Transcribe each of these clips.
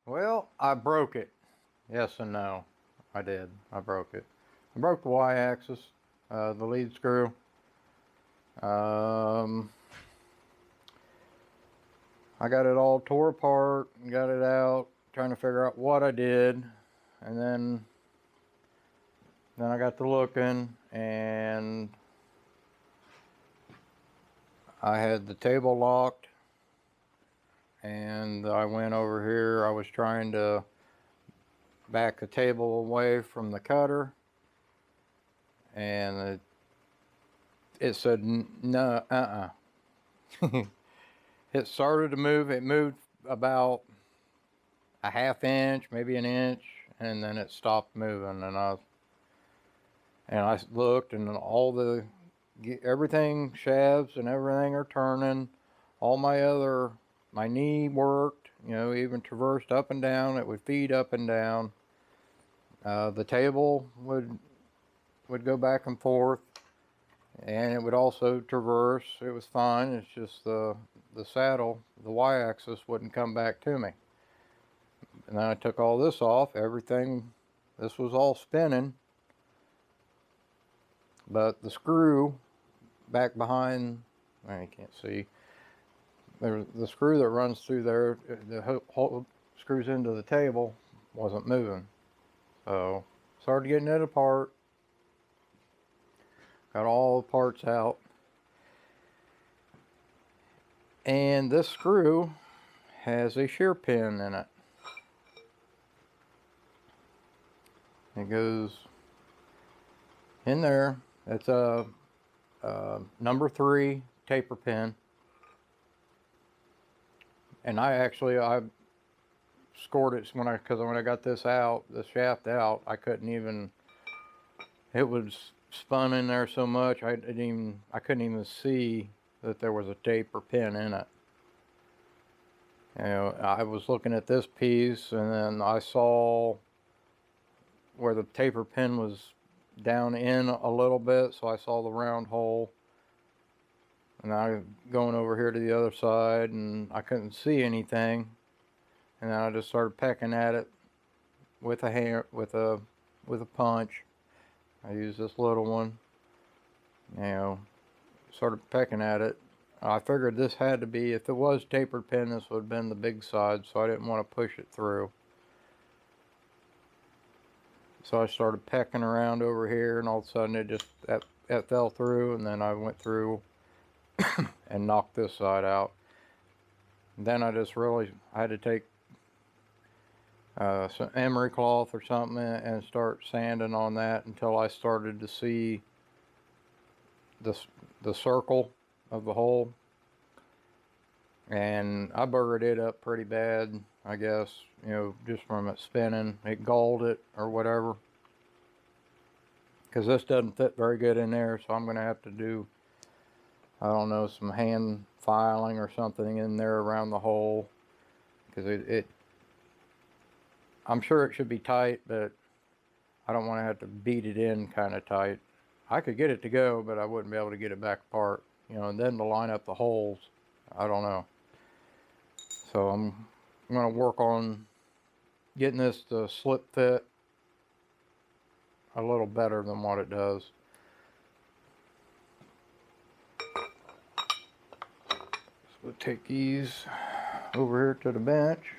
Well, I broke it. Yes and no. I did. I broke it. I broke the Y axis, the lead screw. Um, I got it all tore apart and got it out, trying to figure out what I did. And then I got to looking, and I had the table locked, and I went over here. I was trying to back the table away from the cutter, and it said no, It started to move. It moved about a half inch, maybe an inch, and then it stopped moving. And I looked, and everything, shafts and everything are turning. All my knee worked. You know, even traversed up and down. It would feed up and down. The table would go back and forth, and it would also traverse. It was fine. It's just the saddle, the Y-axis, wouldn't come back to me. And then I took all this off. This was all spinning, but the screw back behind, well, you can't see. The screw that runs through there, the whole screws into the table, wasn't moving. So started getting it apart. Got all the parts out. And this screw has a shear pin in it. It goes in there. It's a number 3 taper pin. And I scored it when I got this out, the shaft out, I couldn't even, it was spun in there so much I couldn't even see that there was a taper pin in it. You know, I was looking at this piece, and then I saw where the taper pin was down in a little bit, so I saw the round hole. And I going over here to the other side, and I couldn't see anything. And then I just started pecking at it with a hand, with a punch. I used this little one. You know, started pecking at it. I figured this had to be, if it was tapered pin, this would have been the big side, so I didn't want to push it through. So I started pecking around over here, and all of a sudden that fell through, and then I went through and knocked this side out. And then I had to take some emery cloth or something and start sanding on that until I started to see the circle of the hole. And I burred it up pretty bad, I guess, you know, just from it spinning. It galled it or whatever. Because this doesn't fit very good in there, so I'm going to have to do, I don't know, some hand filing or something in there around the hole. Because I'm sure it should be tight, but I don't want to have to beat it in kind of tight. I could get it to go, but I wouldn't be able to get it back apart, you know, and then to line up the holes, I don't know. So I'm going to work on getting this to slip fit a little better than what it does. So we'll take these over here to the bench.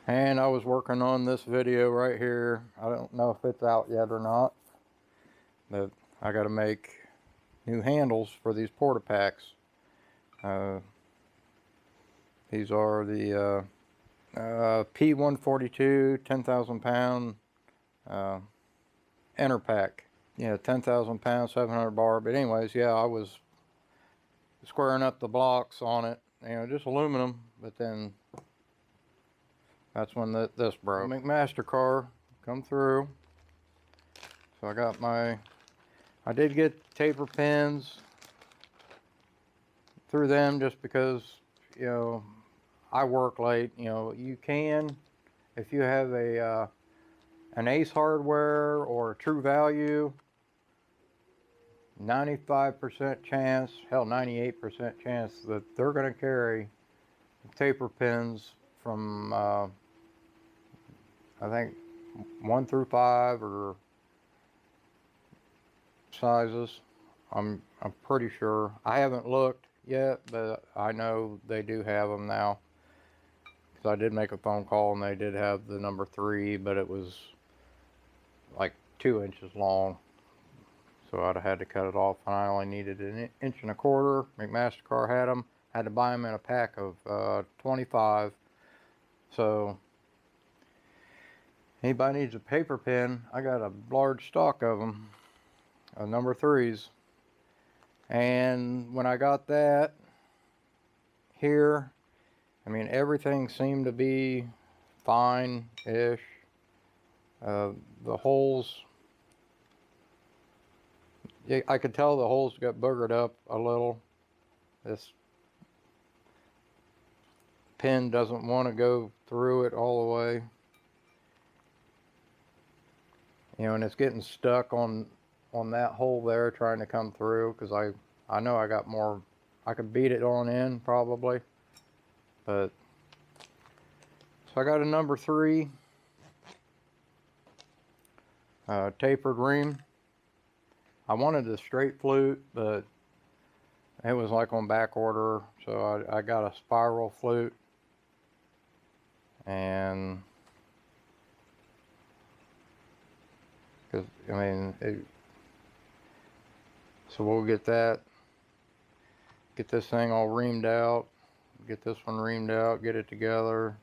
And I was working on this video right here. I don't know if it's out yet or not, but I got to make new handles for these porta packs. These are the P142 10,000 pound enter pack. Yeah, 10,000 pounds, 700 bar. But anyways, yeah, I was squaring up the blocks on it, you know, just aluminum, but then that's when this broke. McMaster car come through. So I did get taper pins through them just because, you know, I work late. You know, you can, if you have an Ace Hardware or a True Value, 95% chance, hell 98% chance that they're going to carry taper pins from I think 1 through 5 or sizes. I'm pretty sure. I haven't looked yet, but I know they do have them now. Because I did make a phone call and they did have the number 3, but it was like 2 inches long. So I'd have had to cut it off, and I only needed an inch and a quarter. McMaster-Carr had them. Had to buy them in a pack of 25. So anybody needs a paper pin, I got a large stock of them, number 3s. And when I got that here, I mean, everything seemed to be fine-ish. The holes, I could tell the holes got boogered up a little. This pin doesn't want to go through it all the way. You know, and it's getting stuck on that hole there trying to come through, because I know I got more. I could beat it on in probably, but so I got a number 3 tapered ream. I wanted a straight flute, but it was like on back order, so I got a spiral flute. And because I mean, so we'll get that, get this thing all reamed out, get this one reamed out, get it together.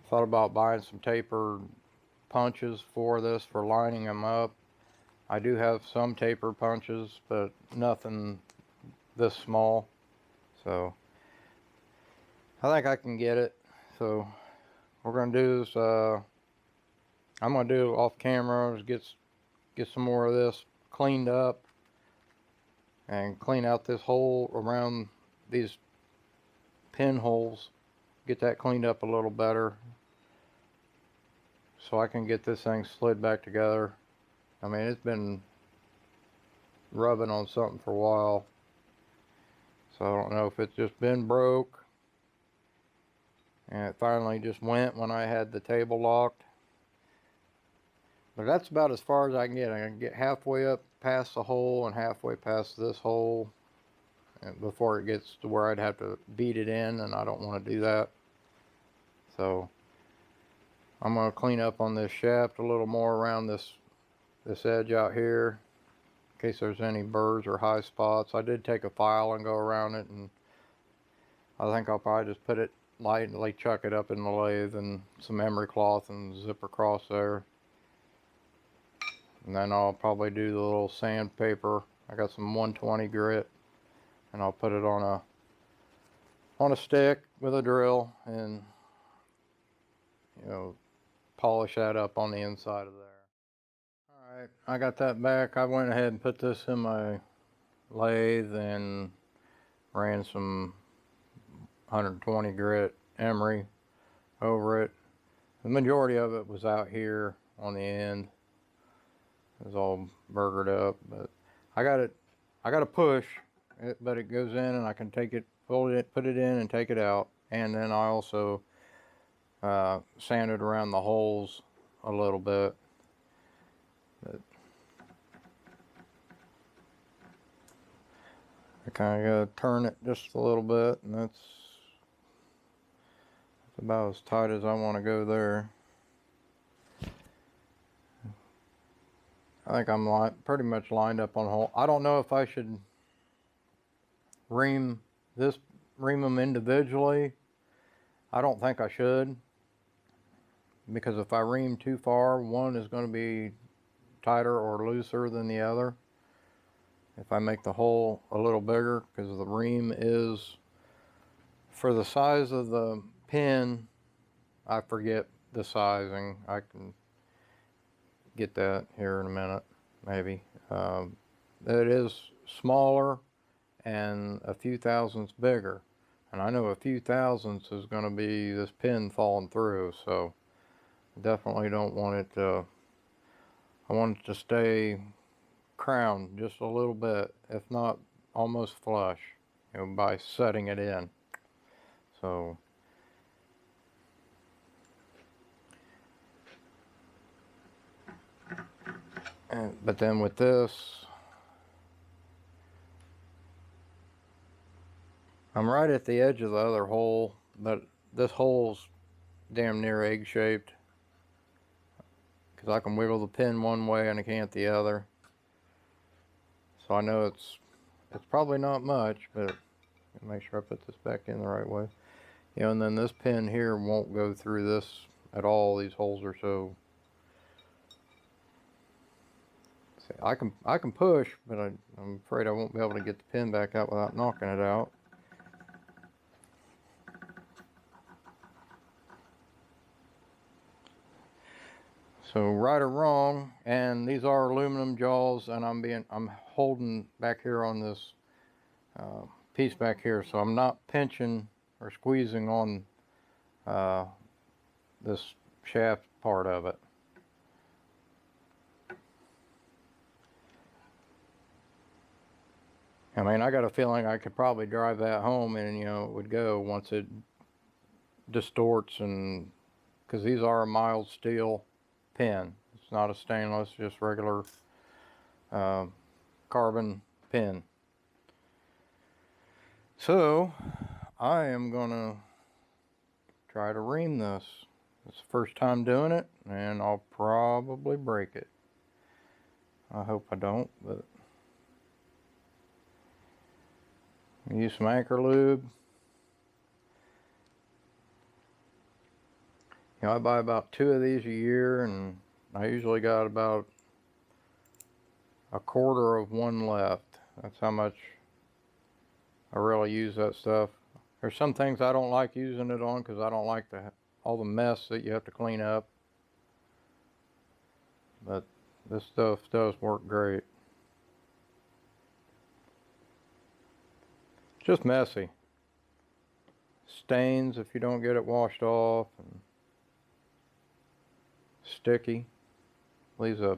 Thought about buying some tapered punches for this, for lining them up. I do have some tapered punches, but nothing this small. So I think I can get it. So what we're gonna do is I'm gonna do off camera, get some more of this cleaned up and clean out this hole around these pinholes, get that cleaned up a little better so I can get this thing slid back together. I mean, it's been rubbing on something for a while, so I don't know if it's just been broke and it finally just went when I had the table locked. But that's about as far as I can get. I can get halfway up past the hole and halfway past this hole before it gets to where I'd have to beat it in, and I don't want to do that. So I'm going to clean up on this shaft a little more around this edge out here, in case there's any burrs or high spots. I did take a file and go around it, and I think I'll probably just put it lightly, chuck it up in the lathe and some emery cloth and zip across there. And then I'll probably do the little sandpaper. I got some 120 grit, and I'll put it on a stick with a drill and, you know, polish that up on the inside of there. Alright, I got that back. I went ahead and put this in my lathe and ran some 120 grit emery over it. The majority of it was out here on the end. It was all burgered up, but I got to push it, but it goes in and I can take it, fold it, put it in and take it out. And then I also sanded around the holes a little bit. But I kind of got to turn it just a little bit, and that's about as tight as I want to go there. I think I'm pretty much lined up on the hole. I don't know if I should ream them individually. I don't think I should, because if I ream too far, one is going to be tighter or looser than the other. If I make the hole a little bigger, because the ream is, for the size of the pin, I forget the sizing. I can get that here in a minute, maybe. It is smaller and a few thousandths bigger, and I know a few thousandths is going to be this pin falling through, so definitely don't want it to, I want it to stay crown just a little bit, if not almost flush, you know, by setting it in. So but then with this, I'm right at the edge of the other hole, but this hole's damn near egg shaped, because I can wiggle the pin one way and I can't the other. So I know it's probably not much, but make sure I put this back in the right way. You know, and then this pin here won't go through this at all. These holes are so. See, I can push, but I'm afraid I won't be able to get the pin back out without knocking it out. So right or wrong, and these are aluminum jaws, and I'm holding back here on this piece back here, so I'm not pinching or squeezing on this shaft part of it. I mean, I got a feeling I could probably drive that home and, you know, it would go once it distorts, and because these are a mild steel pin. It's not a stainless, just regular carbon pin. So I am gonna try to ream this. It's the first time doing it, and I'll probably break it. I hope I don't, but use some anchor lube. You know, I buy about 2 of these a year, and I usually got about a quarter of one left. That's how much I really use that stuff. There's some things I don't like using it on because I don't like all the mess that you have to clean up. But this stuff does work great. Just messy. Stains if you don't get it washed off, and sticky. Leaves some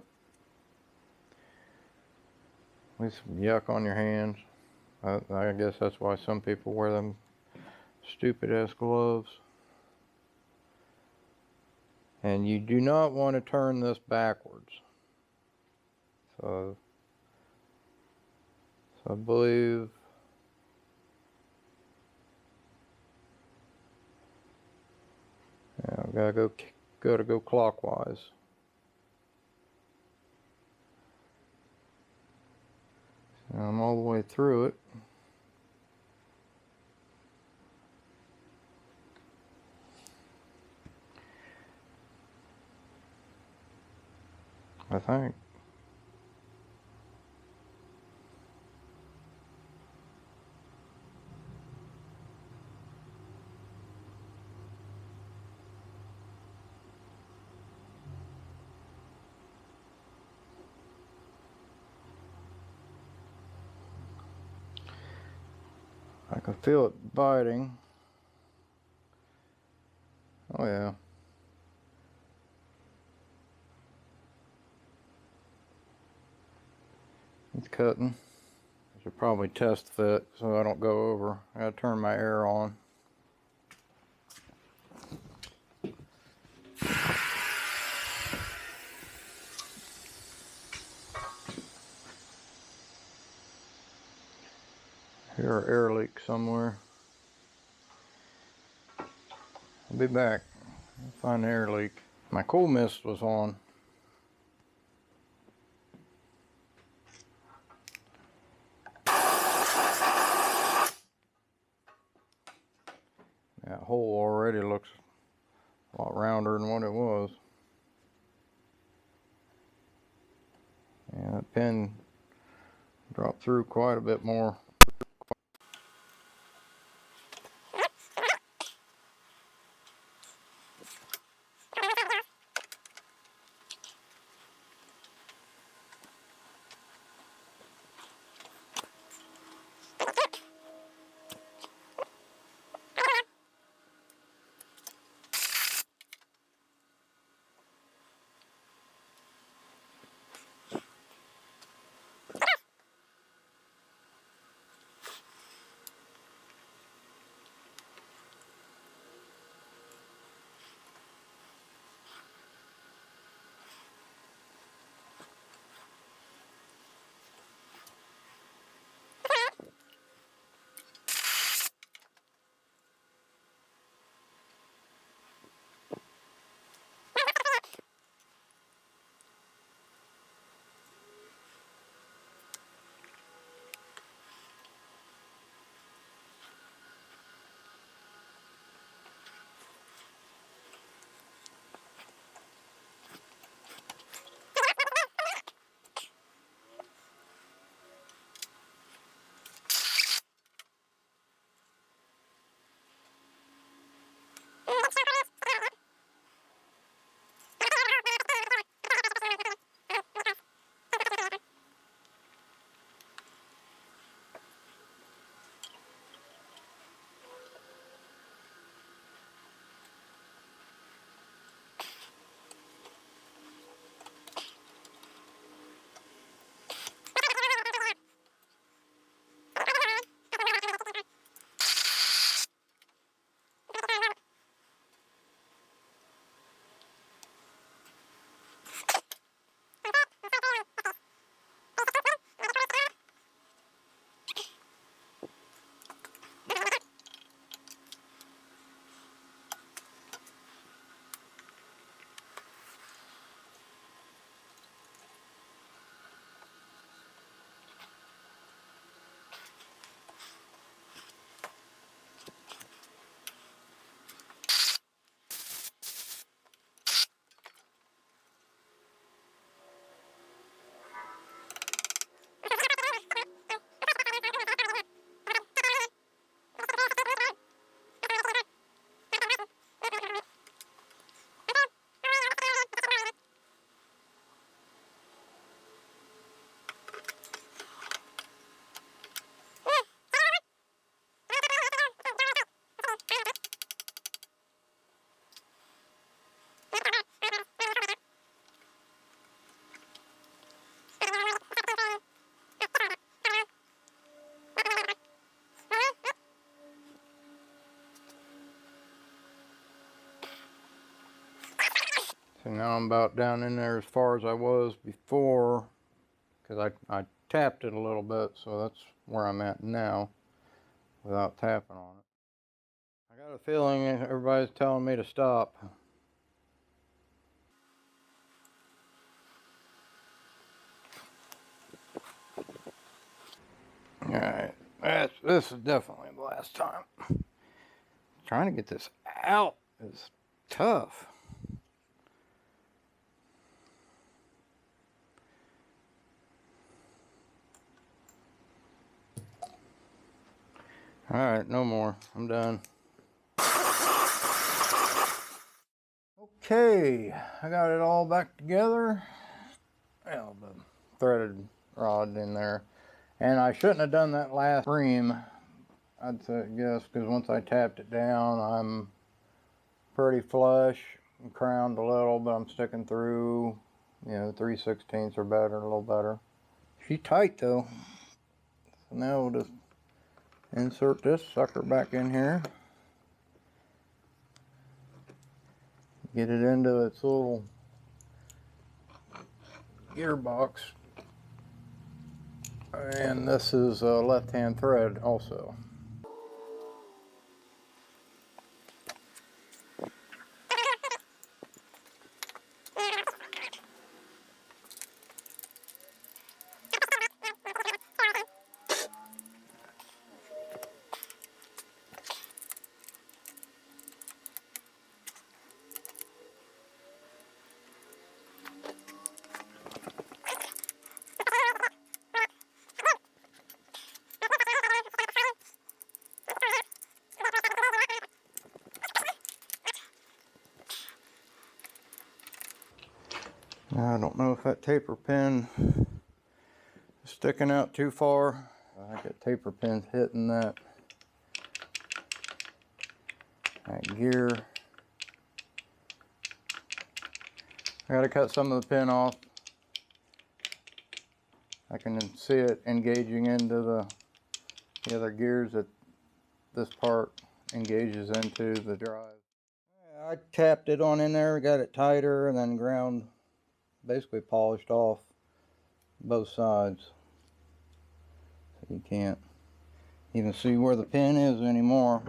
yuck on your hands. I guess that's why some people wear them stupid ass gloves. And you do not want to turn this backwards. So I believe I gotta go clockwise. So I'm all the way through it. I think. I can feel it biting. Oh yeah. It's cutting. I should probably test fit so I don't go over. I gotta turn my air on. Hear an air leak somewhere. I'll be back. I'll find the air leak. My cool mist was on. That hole already looks a lot rounder than what it was. Yeah, that pin dropped through quite a bit more. And now I'm about down in there as far as I was before, because I tapped it a little bit, so that's where I'm at now without tapping on it. I got a feeling everybody's telling me to stop. Alright, this is definitely the last time. Trying to get this out is tough. Alright, no more. I'm done. Okay, I got it all back together. Well, the threaded rod in there. And I shouldn't have done that last ream, I'd say, guess, because once I tapped it down, I'm pretty flush. I'm crowned a little, but I'm sticking through, you know, 3/16 or better, a little better. She's tight though. So now we'll just insert this sucker back in here. Get it into its little gearbox. And this is a left-hand thread also. Now, I don't know if that taper pin is sticking out too far. I think that taper pin's hitting that gear. I gotta cut some of the pin off. I can see it engaging into the other gears that this part engages into the drive. I tapped it on in there, got it tighter, and then ground, basically polished off both sides. So you can't even see where the pin is anymore.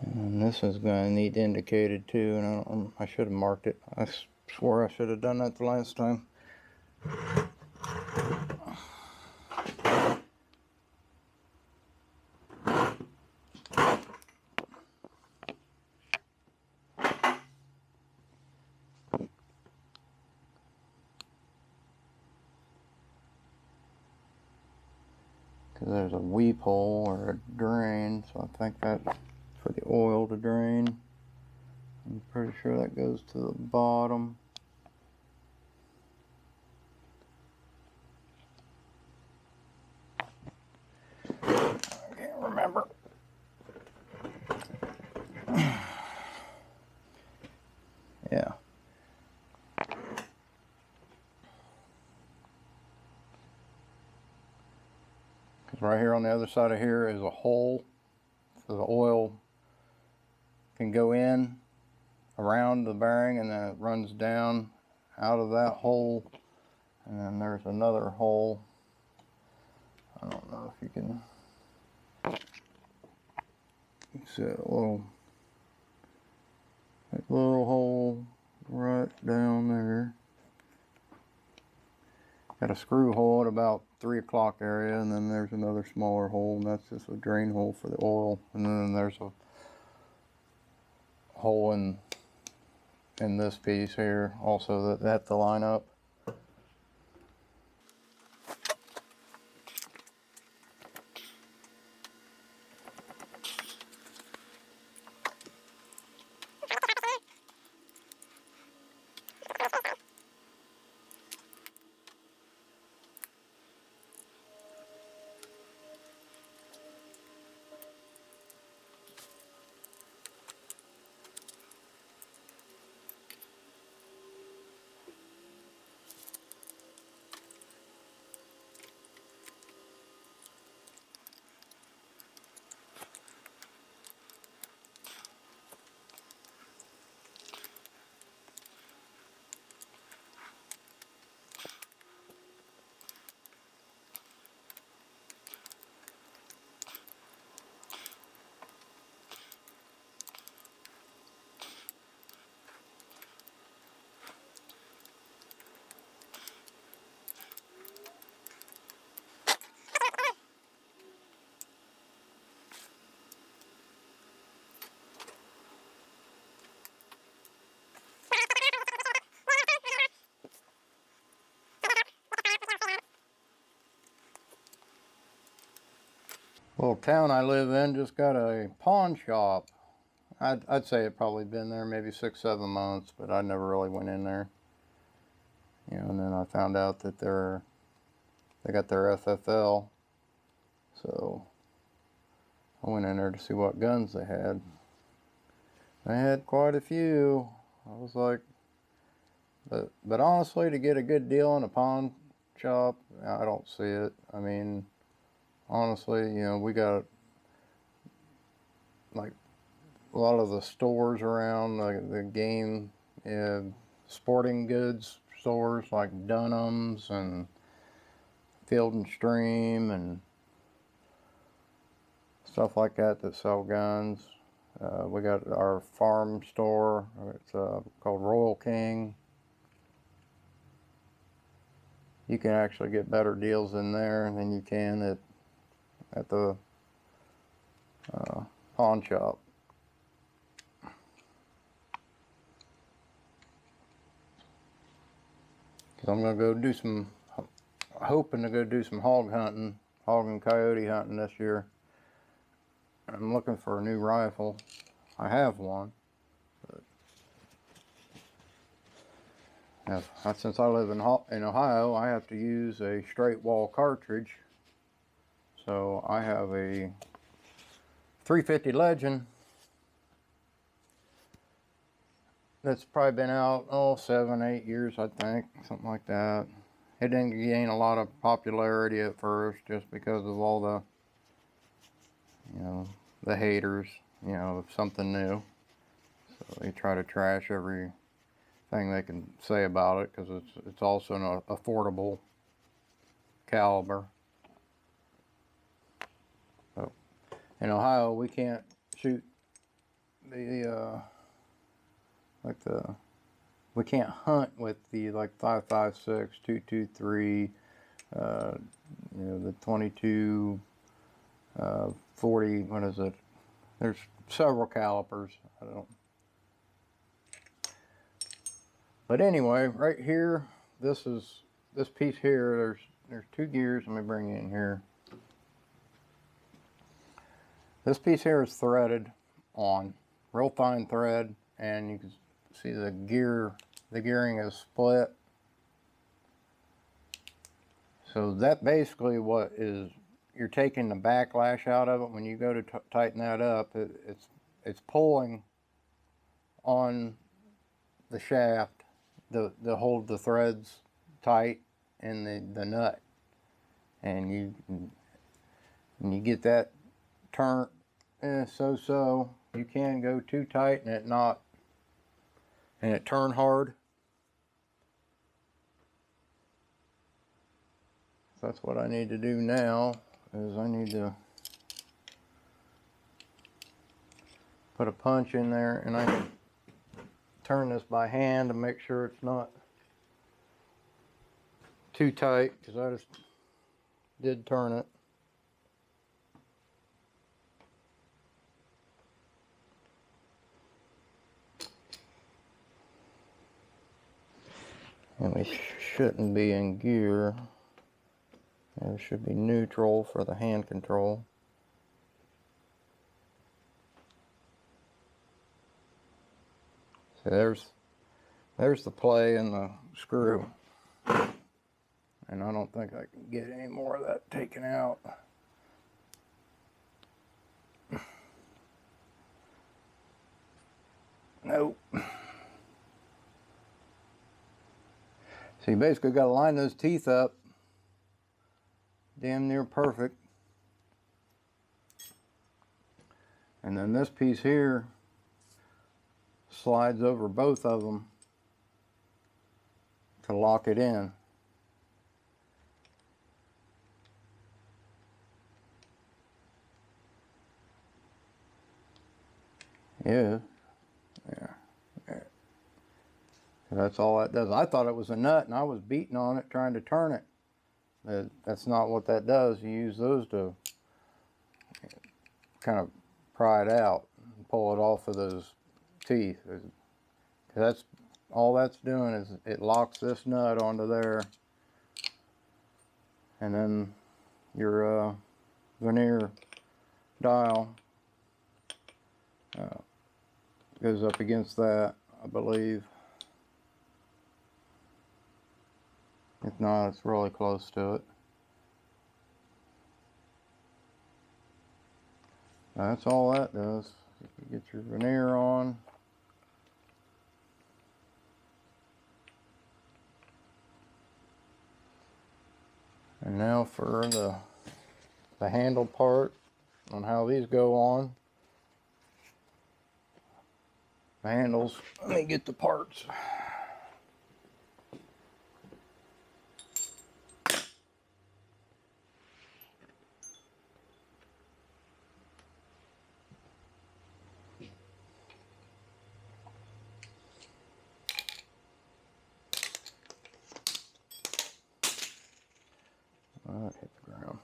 And this is going to need indicated too, and I should have marked it. I swore I should have done that the last time. Because there's a weep hole or a drain, so I think that's for the oil to drain. I'm pretty sure that goes to the bottom. I can't remember. Yeah. Because right here on the other side of here is a hole, so the oil can go in around the bearing, and then it runs down out of that hole, and then there's another hole. I don't know if you can see a little hole right down there. Got a screw hole at about 3 o'clock area, and then there's another smaller hole, and that's just a drain hole for the oil. And then there's a hole in this piece here also that to line up. Little town I live in just got a pawn shop. I'd say it probably been there maybe 6-7 months, but I never really went in there. You know, and then I found out that they got their FFL, so I went in there to see what guns they had. They had quite a few. I was like, but honestly, to get a good deal in a pawn shop, I don't see it. I mean, honestly, you know, we got like a lot of the stores around, like the game, sporting goods stores like Dunham's and Field and Stream and stuff like that sell guns. We got our farm store. It's called Royal King. You can actually get better deals in there than you can at the pawn shop. Cause I'm gonna go do some, hoping to go do some hog hunting, hog and coyote hunting this year. I'm looking for a new rifle. I have one, but since I live in Ohio, I have to use a straight wall cartridge. So I have a 350 Legend that's probably been out 7-8 years, I think, something like that. It didn't gain a lot of popularity at first just because of all the, you know, the haters, you know, of something new. So they try to trash everything they can say about it because it's also an affordable caliber. So in Ohio, we can't shoot we can't hunt with the like 5.56, 223, you know, the 22, 40. What is it? There's several calibers. I don't. But anyway, right here, this piece here. There's 2 gears. Let me bring it in here. This piece here is threaded on, real fine thread, and you can see the gearing is split. So that basically what is, you're taking the backlash out of it when you go to tighten that up. It's pulling on the shaft to hold the threads tight in the nut, and you get that turned so you can go too tight and it turn hard. So that's what I need to do now, is I need to put a punch in there, and I can turn this by hand to make sure it's not too tight, because I just did turn it. And we shouldn't be in gear. It should be neutral for the hand control. So there's the play and the screw. And I don't think I can get any more of that taken out. Nope. So you basically got to line those teeth up damn near perfect. And then this piece here slides over both of them to lock it in. Yeah. That's all that does. I thought it was a nut, and I was beating on it trying to turn it. That's not what that does. You use those to kind of pry it out and pull it off of those teeth. That's all that's doing, is it locks this nut onto there, and then your veneer dial goes up against that, I believe. If not, it's really close to it. That's all that does. You get your veneer on. And now for the handle part on how these go on. The handles, let me get the parts. That hit the ground.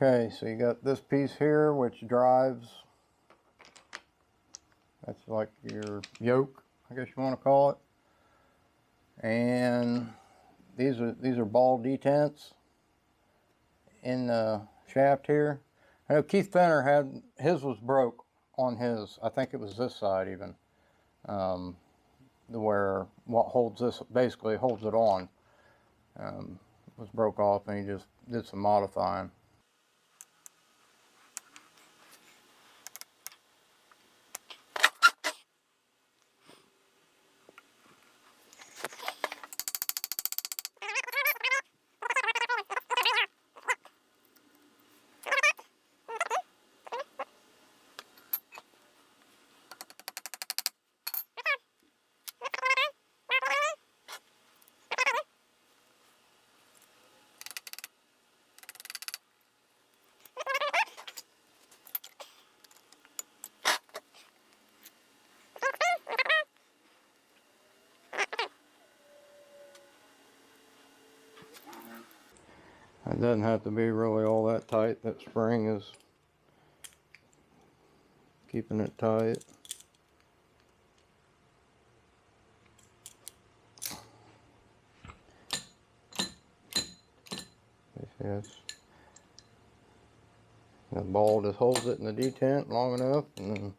Okay, so you got this piece here which drives, that's like your yoke, I guess you want to call it. And these are ball detents in the shaft here. I know Keith Fenner had, his was broke on his, I think it was this side even, where what holds this, basically holds it on, was broke off, and he just did some modifying. It doesn't have to be really all that tight. That spring is keeping it tight. Yes. The ball just holds it in the detent long enough, and then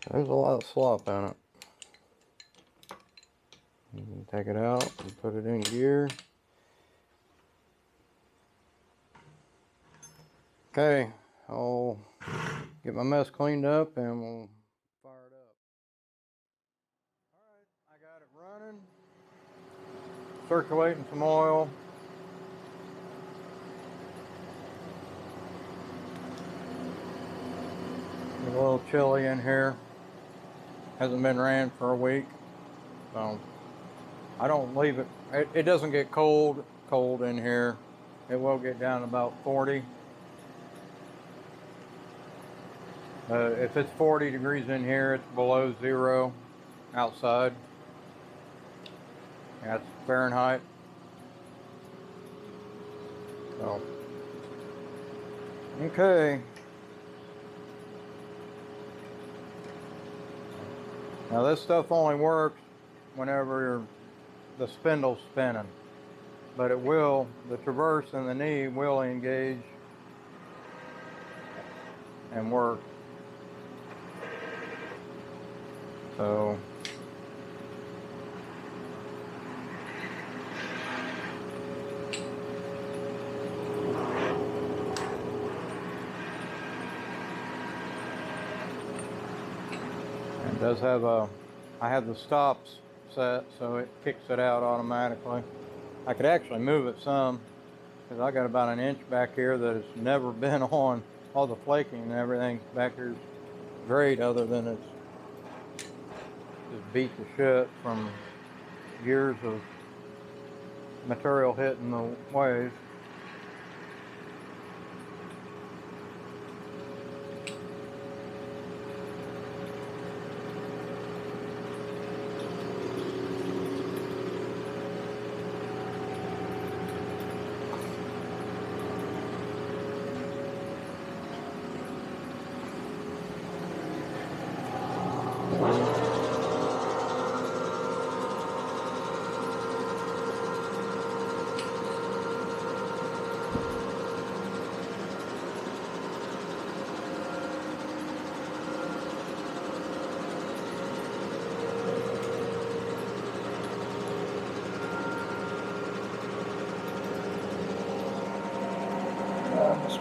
there's a lot of slop in it. You can take it out and put it in gear. Okay, I'll get my mess cleaned up and we'll fire it up. Alright, I got it running. Circulating some oil. It's a little chilly in here. Hasn't been ran for a week. So I don't leave it. It doesn't get cold in here. It will get down to about 40. If it's 40 degrees in here, it's below 0 outside. That's Fahrenheit. So, okay. Now this stuff only works whenever the spindle's spinning, but it will, the traverse and the knee will engage and work. So it does have a, I have the stops set so it kicks it out automatically. I could actually move it some because I got about an inch back here that has never been on. All the flaking and everything back here is great, other than it's just beat the shit from years of material hitting the waves.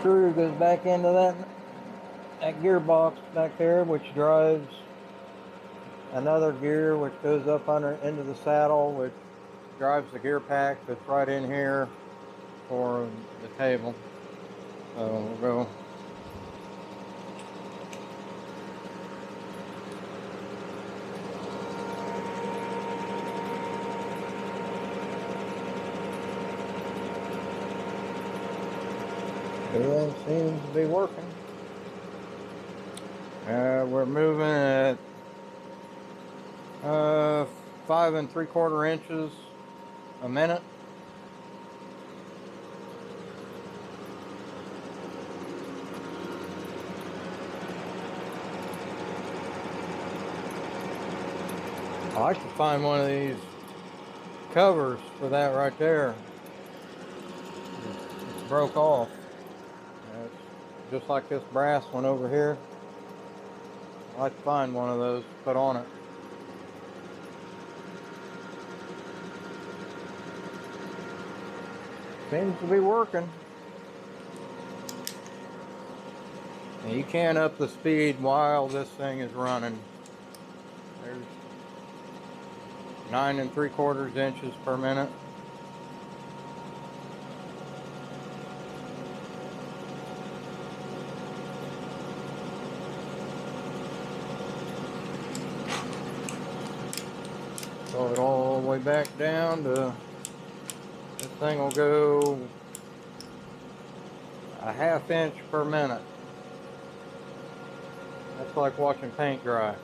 screw goes back into that gearbox back there, which drives another gear which goes up under into the saddle, which drives the gear pack that's right in here for the table. So we'll go. Everything seems to be working. We're moving at 5 3/4 inches a minute. I like to find one of these covers for that right there. It's broke off. It's just like this brass one over here. I like to find one of those to put on it. Seems to be working. And you can't up the speed while this thing is running. There's 9 3/4 inches per minute. Slow it all the way back down to, this thing will go a 1/2 inch per minute. That's like watching paint dry.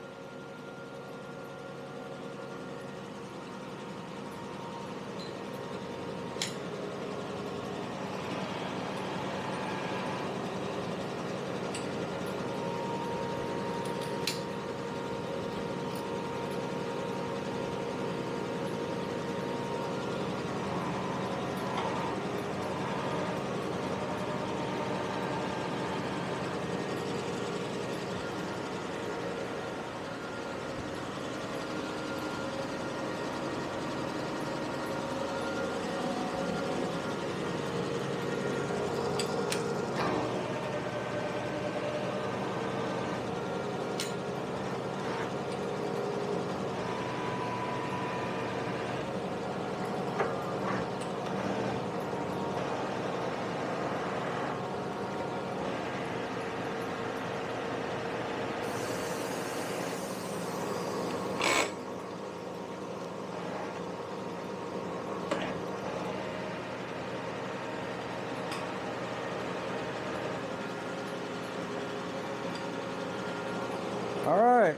All right,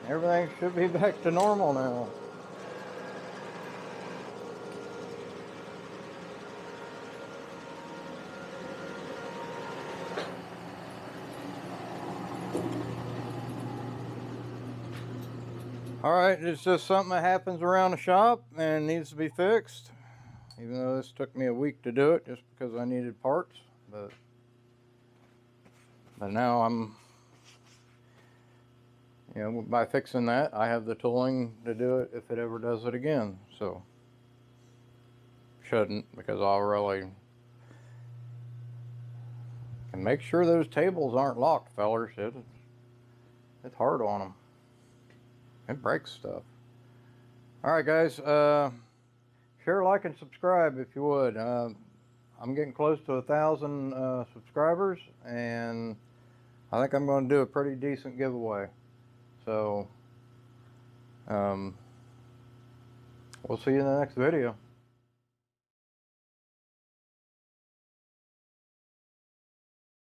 everything should be back to normal now. All right, it's just something that happens around the shop and needs to be fixed. Even though this took me a week to do it just because I needed parts, but now I'm, by fixing that, I have the tooling to do it if it ever does it again. So, shouldn't, because I'll really can make sure those tables aren't locked, fellers. It's hard on them. It breaks stuff. All right, guys. Share, like, and subscribe if you would. I'm getting close to 1,000 subscribers, and I think I'm going to do a pretty decent giveaway. So, we'll see you in the next video.